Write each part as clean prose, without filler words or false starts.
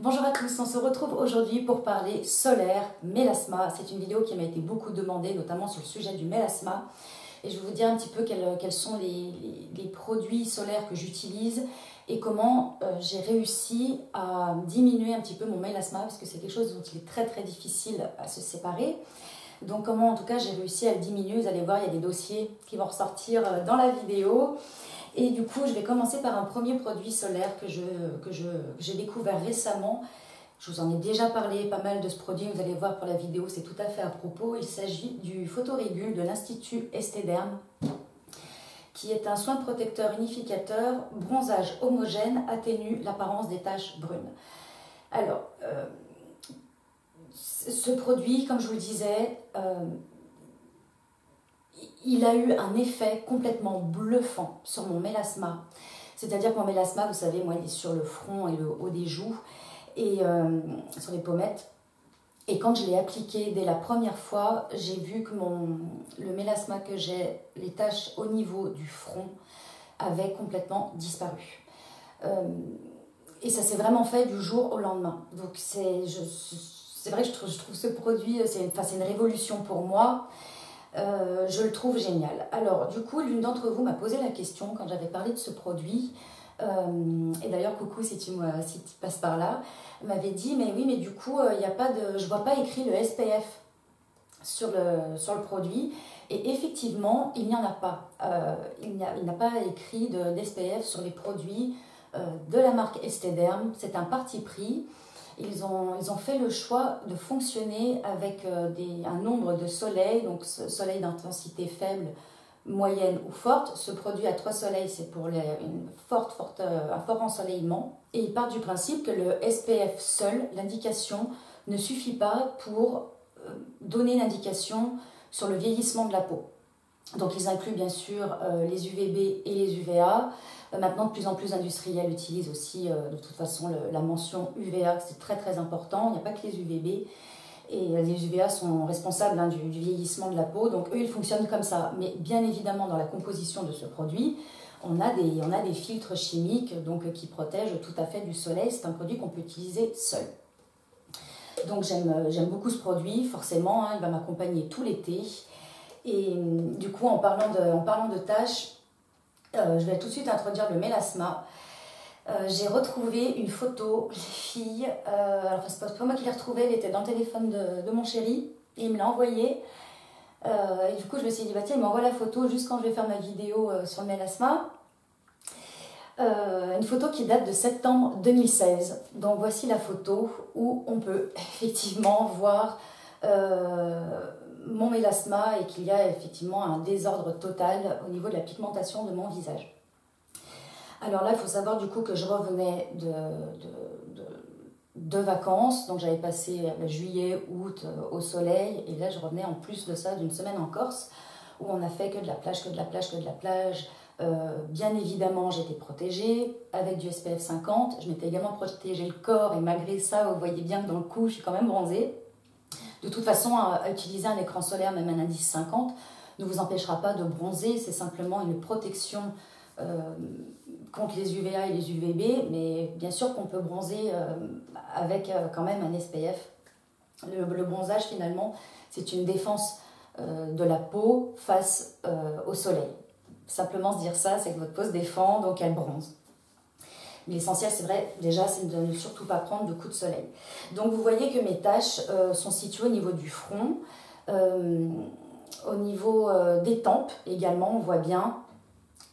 Bonjour à tous, on se retrouve aujourd'hui pour parler solaire, mélasma. C'est une vidéo qui m'a été beaucoup demandée, notamment sur le sujet du mélasma. Et je vais vous dire un petit peu quels sont les produits solaires que j'utilise et comment j'ai réussi à diminuer un petit peu mon mélasma, parce que c'est quelque chose dont il est très difficile à se séparer. Donc comment en tout cas j'ai réussi à le diminuer, vous allez voir, il y a des dossiers qui vont ressortir dans la vidéo. Et du coup, je vais commencer par un premier produit solaire que j'ai découvert récemment. Je vous en ai déjà parlé pas mal de ce produit, vous allez voir pour la vidéo, c'est tout à fait à propos. Il s'agit du Photorégule de l'Institut Esthederm, qui est un soin protecteur unificateur, bronzage homogène, atténue l'apparence des taches brunes. Alors, ce produit, comme je vous le disais, il a eu un effet complètement bluffant sur mon mélasma. C'est-à-dire que mon mélasma, vous savez, moi, il est sur le front et le haut des joues, et sur les pommettes. Et quand je l'ai appliqué dès la première fois, j'ai vu que le mélasma que j'ai, les taches au niveau du front, avaient complètement disparu. Et ça s'est vraiment fait du jour au lendemain. Donc c'est vrai que je trouve ce produit, c'est une révolution pour moi. Je le trouve génial. Alors, du coup, l'une d'entre vous m'a posé la question quand j'avais parlé de ce produit. Et d'ailleurs, coucou si tu passes par là, m'avait dit mais oui, mais du coup, y a pas je vois pas écrit le SPF sur le produit. Et effectivement, il n'y en a pas. Il n'a pas écrit d'SPF sur les produits de la marque Esthederm. C'est un parti pris. Ils ont fait le choix de fonctionner avec un nombre de soleils, donc soleil d'intensité faible, moyenne ou forte. Ce produit à 3 soleils, c'est pour un fort ensoleillement. Et il part du principe que le SPF seul, l'indication, ne suffit pas pour donner une indication sur le vieillissement de la peau. Donc ils incluent bien sûr les UVB et les UVA. Maintenant, de plus en plus d'industriels utilisent aussi de toute façon la mention UVA, c'est très important. Il n'y a pas que les UVB. Et les UVA sont responsables du vieillissement de la peau. Donc eux, ils fonctionnent comme ça. Mais bien évidemment, dans la composition de ce produit, on a des filtres chimiques donc, qui protègent tout à fait du soleil. C'est un produit qu'on peut utiliser seul. Donc j'aime beaucoup ce produit, forcément. Il va m'accompagner tout l'été. Et du coup, en parlant de tâches, je vais tout de suite introduire le mélasma. J'ai retrouvé une photo, les filles, alors c'est pas moi qui l'ai retrouvée, elle était dans le téléphone de mon chéri, et il me l'a envoyée. Et du coup, je me suis dit, bah tiens, il m'envoie la photo juste quand je vais faire ma vidéo sur le mélasma. Une photo qui date de septembre 2016. Donc voici la photo où on peut effectivement voir mon mélasma et qu'il y a effectivement un désordre total au niveau de la pigmentation de mon visage. Alors là, il faut savoir du coup que je revenais de vacances, donc j'avais passé juillet, août au soleil, et là je revenais en plus de ça d'une semaine en Corse, où on a fait que de la plage. Bien évidemment, j'étais protégée avec du SPF 50, je m'étais également protégé le corps, et malgré ça, vous voyez bien que dans le cou, je suis quand même bronzée. De toute façon, à utiliser un écran solaire, même un indice 50, ne vous empêchera pas de bronzer, c'est simplement une protection contre les UVA et les UVB, mais bien sûr qu'on peut bronzer avec quand même un SPF. Le bronzage, finalement, c'est une défense de la peau face au soleil. Simplement se dire ça, c'est que votre peau se défend, donc elle bronze. L'essentiel, c'est vrai, déjà, c'est de ne surtout pas prendre de coups de soleil. Donc, vous voyez que mes taches sont situées au niveau du front, au niveau des tempes également, on voit bien.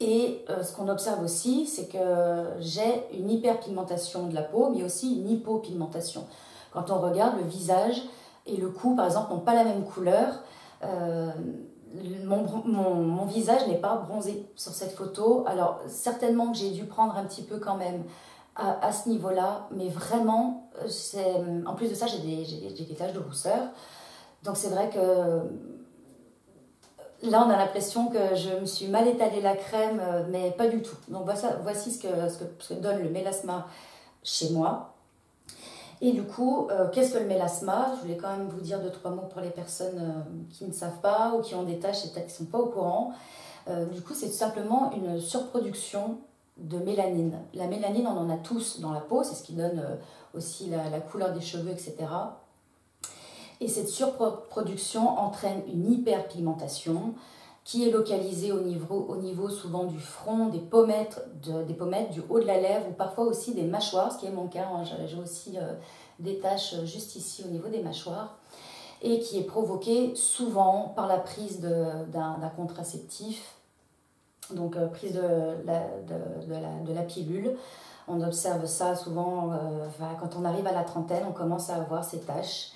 Et ce qu'on observe aussi, c'est que j'ai une hyperpigmentation de la peau, mais aussi une hypopigmentation. Quand on regarde, le visage et le cou, par exemple, n'ont pas la même couleur. Mon visage n'est pas bronzé sur cette photo. Alors, certainement que j'ai dû prendre un petit peu quand même à ce niveau-là, mais vraiment, en plus de ça, j'ai des taches de rousseur. Donc, c'est vrai que là, on a l'impression que je me suis mal étalé la crème, mais pas du tout. Donc, voici ce que donne le mélasma chez moi. Et du coup, qu'est-ce que le mélasma? Je voulais quand même vous dire 2-3 mots pour les personnes qui ne savent pas ou qui ont des taches et peut-être qui ne sont pas au courant. Du coup, c'est tout simplement une surproduction de mélanine. La mélanine, on en a tous dans la peau, c'est ce qui donne aussi la couleur des cheveux, etc. Et cette surproduction entraîne une hyperpigmentation qui est localisée au niveau souvent du front, des pommettes, du haut de la lèvre ou parfois aussi des mâchoires, ce qui est mon cas. Hein. J'ai aussi des taches juste ici au niveau des mâchoires et qui est provoquée souvent par la prise d'un contraceptif, donc prise de la pilule. On observe ça souvent quand on arrive à la trentaine, on commence à avoir ces taches.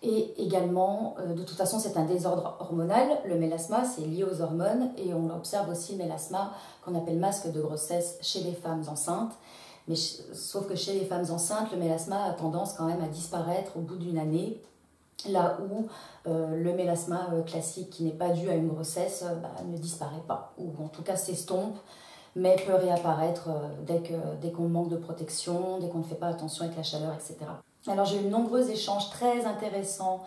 Et également, de toute façon, c'est un désordre hormonal. Le mélasma, c'est lié aux hormones. Et on observe aussi le mélasma qu'on appelle masque de grossesse chez les femmes enceintes. Mais sauf que chez les femmes enceintes, le mélasma a tendance quand même à disparaître au bout d'une année. Là où le mélasma classique, qui n'est pas dû à une grossesse, ne disparaît pas. Ou en tout cas s'estompe, mais peut réapparaître dès qu'on manque de protection, dès qu'on ne fait pas attention avec la chaleur, etc. Alors j'ai eu de nombreux échanges très intéressants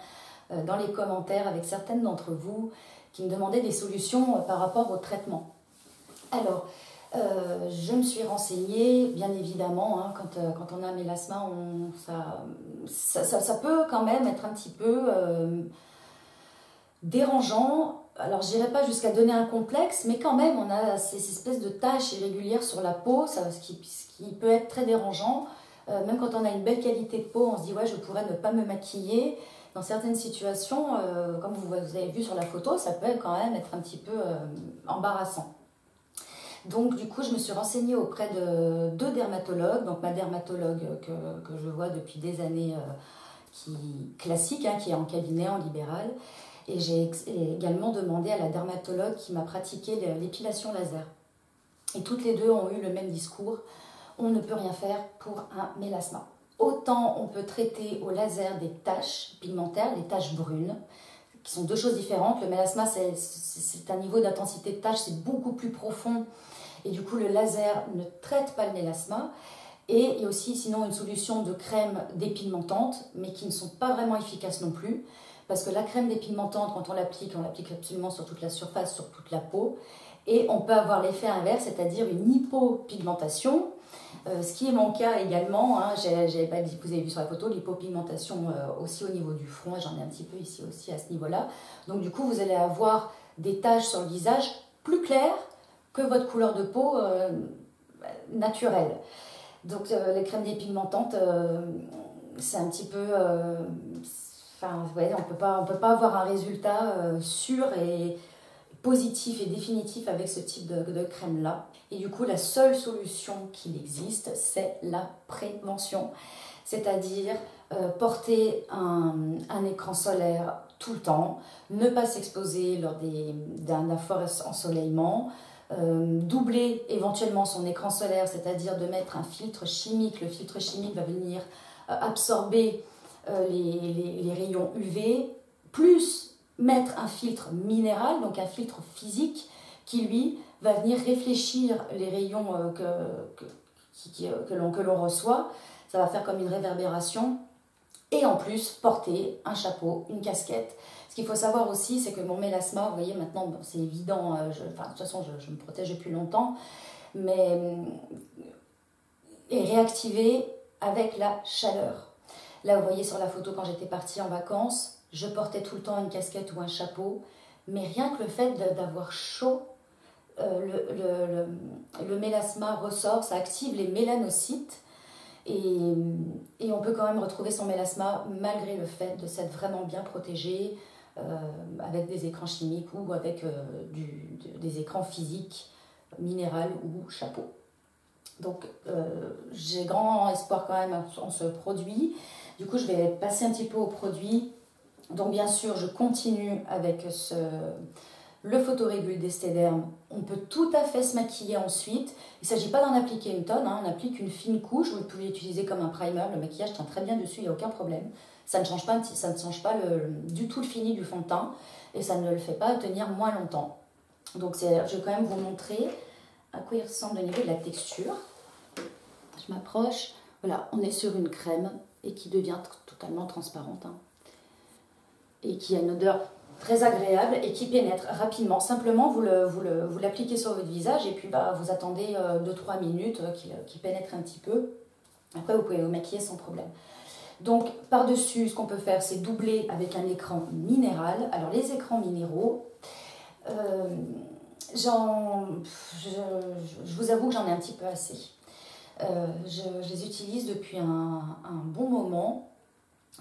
dans les commentaires avec certaines d'entre vous qui me demandaient des solutions par rapport au traitement. Alors, je me suis renseignée, bien évidemment, hein, quand on a un mélasma, ça peut quand même être un petit peu dérangeant. Alors, je n'irai pas jusqu'à donner un complexe, mais quand même, on a ces espèces de taches irrégulières sur la peau, ce qui peut être très dérangeant. Même quand on a une belle qualité de peau, on se dit « ouais, je pourrais ne pas me maquiller ». Dans certaines situations, comme vous avez vu sur la photo, ça peut quand même être un petit peu embarrassant. Donc du coup, je me suis renseignée auprès de 2 dermatologues. Donc ma dermatologue que je vois depuis des années, classique, hein, qui est en cabinet, en libéral. Et j'ai également demandé à la dermatologue qui m'a pratiqué l'épilation laser. Et toutes les deux ont eu le même discours. On ne peut rien faire pour un mélasma. Autant on peut traiter au laser des taches pigmentaires, les taches brunes, qui sont 2 choses différentes. Le mélasma, c'est un niveau d'intensité de taches, c'est beaucoup plus profond. Et du coup, le laser ne traite pas le mélasma. Et il y a aussi sinon une solution de crème dépigmentante, mais qui ne sont pas vraiment efficaces non plus. Parce que la crème dépigmentante, quand on l'applique absolument sur toute la surface, sur toute la peau. Et on peut avoir l'effet inverse, c'est-à-dire une hypopigmentation. Ce qui est mon cas également, hein, vous avez vu sur la photo, l'hypopigmentation aussi au niveau du front, et j'en ai un petit peu ici aussi à ce niveau-là. Donc du coup, vous allez avoir des taches sur le visage plus claires que votre couleur de peau naturelle. Donc les crèmes dépigmentantes, c'est un petit peu... vous voyez, on peut pas avoir un résultat sûr et positif et définitif avec ce type de crème-là. Et du coup, la seule solution qu'il existe, c'est la prévention. C'est-à-dire porter un écran solaire tout le temps, ne pas s'exposer lors d'un fort ensoleillement, doubler éventuellement son écran solaire, c'est-à-dire de mettre un filtre chimique. Le filtre chimique va venir absorber les rayons UV, plus mettre un filtre minéral, donc un filtre physique, qui lui va venir réfléchir les rayons que l'on reçoit. Ça va faire comme une réverbération. Et en plus, porter un chapeau, une casquette. Ce qu'il faut savoir aussi, c'est que mon mélasma, vous voyez maintenant, c'est évident, de toute façon, je me protège depuis longtemps, mais est réactivé avec la chaleur. Là, vous voyez sur la photo, quand j'étais partie en vacances, je portais tout le temps une casquette ou un chapeau, mais rien que le fait d'avoir chaud, le mélasma ressort, ça active les mélanocytes, et on peut quand même retrouver son mélasma malgré le fait de s'être vraiment bien protégé avec des écrans chimiques ou avec des écrans physiques, minéral ou chapeau. Donc j'ai grand espoir quand même en ce produit. Du coup, je vais passer un petit peu au produit. Donc bien sûr, je continue avec le photorégule d'Esthederm. On peut tout à fait se maquiller ensuite. Il ne s'agit pas d'en appliquer une tonne, hein. On applique une fine couche. Vous pouvez l'utiliser comme un primer. Le maquillage tient très bien dessus, il n'y a aucun problème. Ça ne change pas du tout le fini du fond de teint et ça ne le fait pas tenir moins longtemps. Donc je vais quand même vous montrer à quoi il ressemble au niveau de la texture. Je m'approche. Voilà, on est sur une crème et qui devient totalement transparente, hein, et qui a une odeur très agréable et qui pénètre rapidement. Simplement, vous l'appliquez sur votre visage et puis vous attendez 2-3 minutes qu'il pénètre un petit peu. Après, vous pouvez vous maquiller sans problème. Donc, par-dessus, ce qu'on peut faire, c'est doubler avec un écran minéral. Alors, les écrans minéraux, je vous avoue que j'en ai un petit peu assez. Je les utilise depuis un bon moment.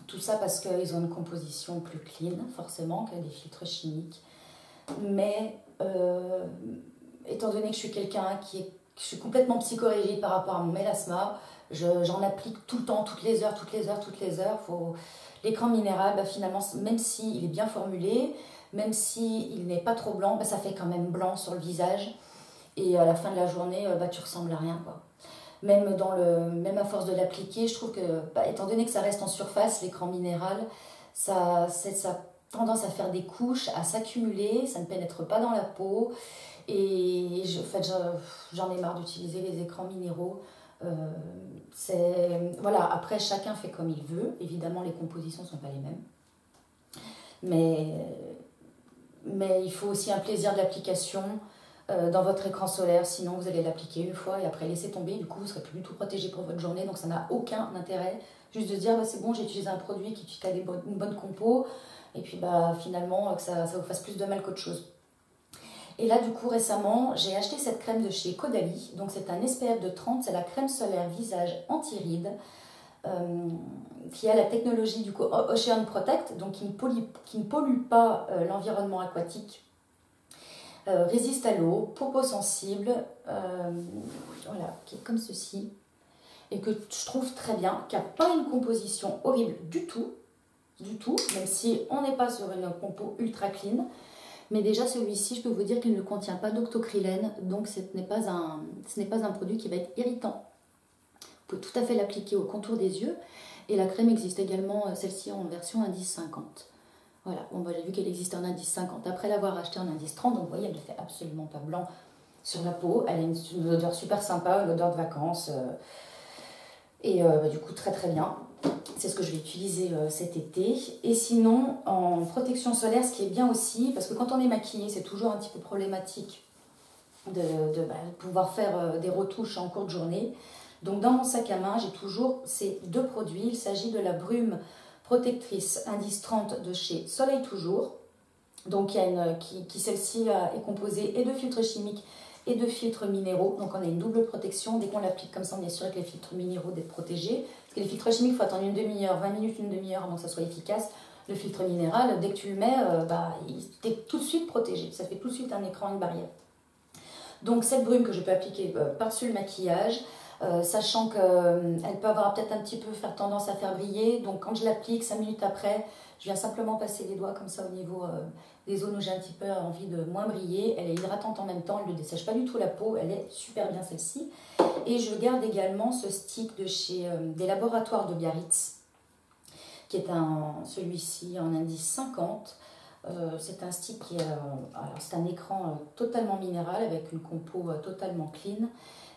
Tout ça parce qu'ils ont une composition plus clean, forcément, que des filtres chimiques. Mais, étant donné que je suis quelqu'un je suis complètement psychorigide par rapport à mon mélasma, j'en applique tout le temps, toutes les heures. L'écran minéral, bah, finalement, même s'il est bien formulé, même s'il n'est pas trop blanc, bah, ça fait quand même blanc sur le visage. Et à la fin de la journée, bah, tu ressembles à rien, quoi. Même à force de l'appliquer, je trouve que, bah, étant donné que ça reste en surface, l'écran minéral, ça a tendance à faire des couches, à s'accumuler, ça ne pénètre pas dans la peau. Et j'en ai marre d'utiliser les écrans minéraux. Voilà, après, chacun fait comme il veut. Évidemment, les compositions ne sont pas les mêmes. Mais il faut aussi un plaisir d'application dans votre écran solaire. Sinon, vous allez l'appliquer une fois et après laisser tomber. Du coup, vous ne serez plus du tout protégé pour votre journée. Donc, ça n'a aucun intérêt. Juste de dire, bah, c'est bon, j'ai utilisé un produit qui a une bonne compo. Et puis, bah, finalement, que ça vous fasse plus de mal qu'autre chose. Et là, du coup, récemment, j'ai acheté cette crème de chez Caudalie. Donc, c'est un SPF de 30. C'est la crème solaire visage anti-rides qui a la technologie du coup Ocean Protect, donc qui ne pollue pas l'environnement aquatique, résiste à l'eau, pour peau sensible, voilà, qui est comme ceci. Et que je trouve très bien, qui n'a pas une composition horrible du tout, même si on n'est pas sur une compo ultra clean. Mais déjà, celui-ci, je peux vous dire qu'il ne contient pas d'octocrylène, donc ce n'est pas un produit qui va être irritant. Vous pouvez tout à fait l'appliquer au contour des yeux. Et la crème existe également, celle-ci en version indice 50. Voilà, bon, bah, j'ai vu qu'elle existe en indice 50 après l'avoir acheté en indice 30. Donc vous voyez, elle ne fait absolument pas blanc sur la peau. Elle a une odeur super sympa, une odeur de vacances. Bah, du coup, très très bien. C'est ce que je vais utiliser cet été. Et sinon, en protection solaire, ce qui est bien aussi, parce que quand on est maquillé, c'est toujours un petit peu problématique de pouvoir faire des retouches en courte journée. Donc dans mon sac à main, j'ai toujours ces deux produits. Il s'agit de la brume protectrice indice 30 de chez Soleil Toujours. Donc celle-ci est composée et de filtres chimiques et de filtres minéraux. Donc on a une double protection. Dès qu'on l'applique comme ça, on est sûr que les filtres minéraux d'être protégés. Parce que les filtres chimiques, il faut attendre une demi-heure, 20 minutes, une demi-heure avant que ça soit efficace. Le filtre minéral, dès que tu le mets, il est tout de suite protégé. Ça fait tout de suite un écran, une barrière. Donc cette brume que je peux appliquer par-dessus le maquillage, sachant qu'elle peut avoir peut-être un petit peu faire tendance à faire briller. Donc quand je l'applique, 5 minutes après, je viens simplement passer les doigts comme ça au niveau des zones où j'ai un petit peu envie de moins briller. Elle est hydratante en même temps, elle ne dessèche pas du tout la peau, elle est super bien celle-ci. Et je garde également ce stick de chez des laboratoires de Biarritz, qui est celui-ci en indice 50. C'est un stick c'est un écran totalement minéral avec une compo totalement clean.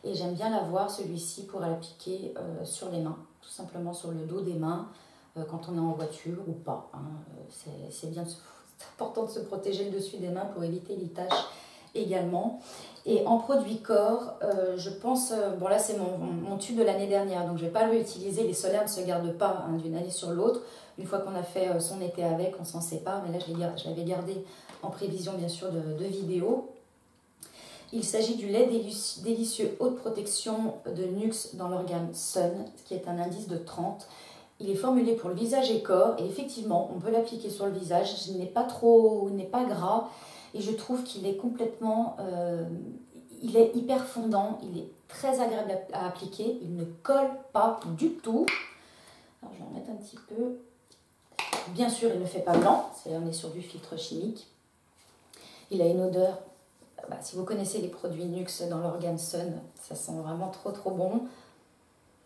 Et j'aime bien l'avoir, celui-ci, pour l'appliquer sur les mains, tout simplement sur le dos des mains, quand on est en voiture ou pas. Hein. C'est important de se protéger le dessus des mains pour éviter les taches également. Et en produit corps, je pense, bon là c'est mon tube de l'année dernière, donc je ne vais pas le réutiliser. Les solaires ne se gardent pas d'une année sur l'autre. Une fois qu'on a fait son été avec, on s'en sépare, mais là je l'avais gardé en prévision bien sûr de vidéo. Il s'agit du lait délicieux haute protection de Nuxe dans leur gamme Sun, qui est un indice de 30. Il est formulé pour le visage et corps, et effectivement, on peut l'appliquer sur le visage. Il n'est pas gras, et je trouve qu'il est complètement... il est hyper fondant, il est très agréable à appliquer, il ne colle pas du tout. Alors, je vais en mettre un petit peu. Bien sûr, il ne fait pas blanc, on est sur du filtre chimique. Il a une odeur... si vous connaissez les produits Nuxe dans leur gamme Sun, ça sent vraiment trop trop bon.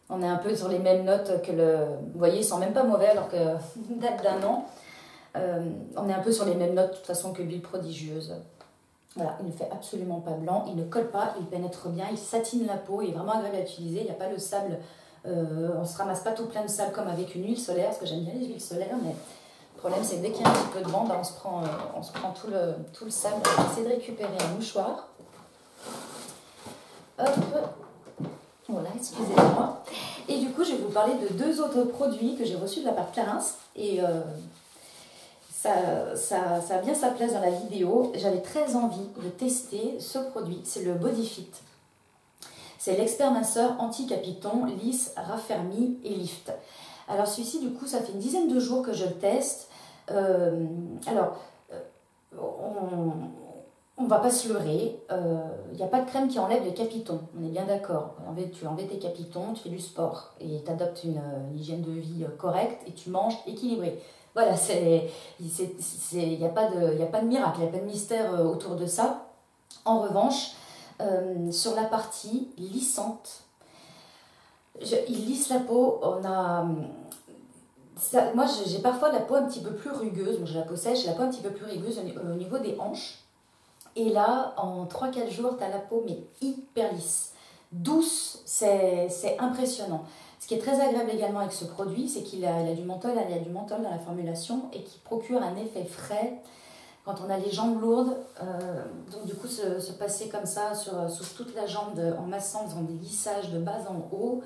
On est un peu sur les mêmes notes que Vous voyez, il sent même pas mauvais alors que date d'un an. On est un peu sur les mêmes notes de toute façon que l'huile prodigieuse. Voilà, il ne fait absolument pas blanc, il ne colle pas, il pénètre bien, il satine la peau, il est vraiment agréable à utiliser. Il n'y a pas le sable, on ne se ramasse pas tout plein de sable comme avec une huile solaire, parce que j'aime bien les huiles solaires, mais le problème c'est que dès qu'il y a un petit peu de vent, on se prend tout le sable. On va essayer de récupérer un mouchoir. Hop, voilà, excusez-moi. Et du coup, je vais vous parler de 2 autres produits que j'ai reçus de la part de Clarins. Et ça a bien sa place dans la vidéo. J'avais très envie de tester ce produit. C'est le Bodyfit. C'est l'expert minceur anti-capiton, lisse, raffermi et lift. Alors celui-ci, du coup, ça fait une dizaine de jours que je le teste. On ne va pas se leurrer. Il n'y a pas de crème qui enlève les capitons. On est bien d'accord. Tu enlèves tes capitons, tu fais du sport et tu adoptes une hygiène de vie correcte et tu manges équilibré. Voilà, il n'y a pas de miracle, il n'y a pas de mystère autour de ça. En revanche, sur la partie lissante, il lisse la peau. Moi, j'ai parfois la peau un petit peu plus rugueuse. Moi, j'ai la peau sèche, j'ai la peau un petit peu plus rugueuse au niveau des hanches. Et là, en 3-4 jours, tu as la peau mais hyper lisse. Douce, c'est impressionnant. Ce qui est très agréable également avec ce produit, c'est qu'il a du menthol, il y a du menthol dans la formulation et qui procure un effet frais quand on a les jambes lourdes. Donc du coup, se passer comme ça sur toute la jambe en massant, en faisant des lissages de bas en haut.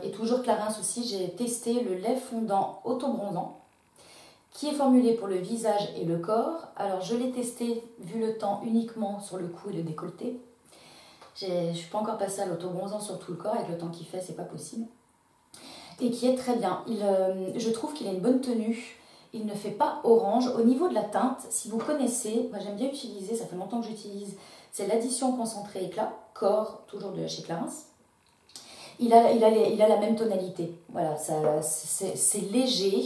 Et toujours Clarins aussi, j'ai testé le lait fondant autobronzant qui est formulé pour le visage et le corps. Alors je l'ai testé, vu le temps, uniquement sur le cou et le décolleté. Je ne suis pas encore passée à l'autobronzant sur tout le corps, avec le temps qu'il fait, c'est pas possible. Et qui est très bien. Je trouve qu'il a une bonne tenue. Il ne fait pas orange. Au niveau de la teinte, si vous connaissez, moi j'aime bien utiliser, ça fait longtemps que j'utilise, c'est l'addition concentrée éclat, corps, toujours de chez Clarins. Il a la même tonalité. Voilà, c'est léger,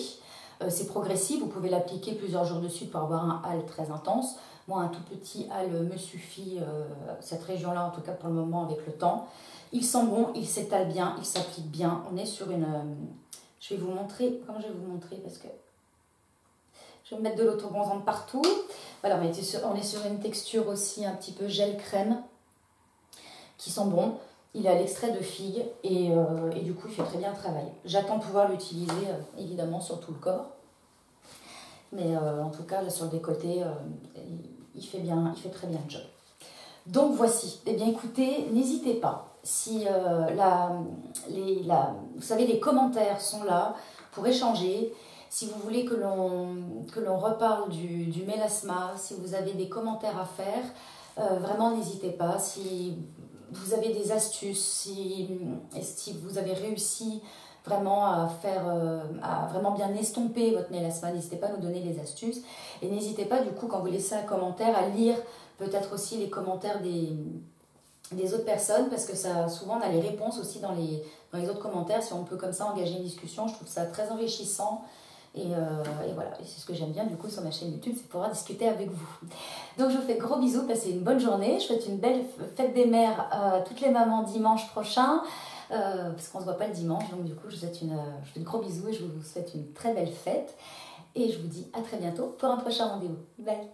c'est progressif. Vous pouvez l'appliquer plusieurs jours de suite pour avoir un hâle très intense. Moi, un tout petit hâle me suffit, cette région-là, en tout cas pour le moment, avec le temps. Il sent bon, il s'étale bien, il s'applique bien. On est sur une... je vais vous montrer, comment je vais vous montrer, parce que je vais me mettre de l'autobronzant partout. Voilà, on est sur une texture aussi un petit peu gel-crème, qui sent bon. Il a l'extrait de figue et du coup, il fait très bien le travail. J'attends de pouvoir l'utiliser, évidemment, sur tout le corps. Mais en tout cas, là, sur le décolleté, il fait très bien le job. Donc voici. Eh bien, écoutez, n'hésitez pas. Si vous savez, les commentaires sont là pour échanger. Si vous voulez que l'on reparle du mélasma, si vous avez des commentaires à faire, vraiment n'hésitez pas. Si vous avez des astuces, si vous avez réussi vraiment à vraiment bien estomper votre mélasma, n'hésitez pas à nous donner des astuces. Et n'hésitez pas, du coup, quand vous laissez un commentaire, à lire peut-être aussi les commentaires des autres personnes, parce que souvent on a les réponses aussi dans les autres commentaires. Si on peut comme ça engager une discussion, je trouve ça très enrichissant. Et voilà, et c'est ce que j'aime bien du coup sur ma chaîne YouTube, c'est pouvoir discuter avec vous. Donc je vous fais de gros bisous, passez une bonne journée. Je souhaite une belle fête des mères à toutes les mamans dimanche prochain, parce qu'on ne se voit pas le dimanche. Donc du coup je vous fais de gros bisous et je vous souhaite une très belle fête. Et je vous dis à très bientôt pour un prochain rendez-vous. Bye.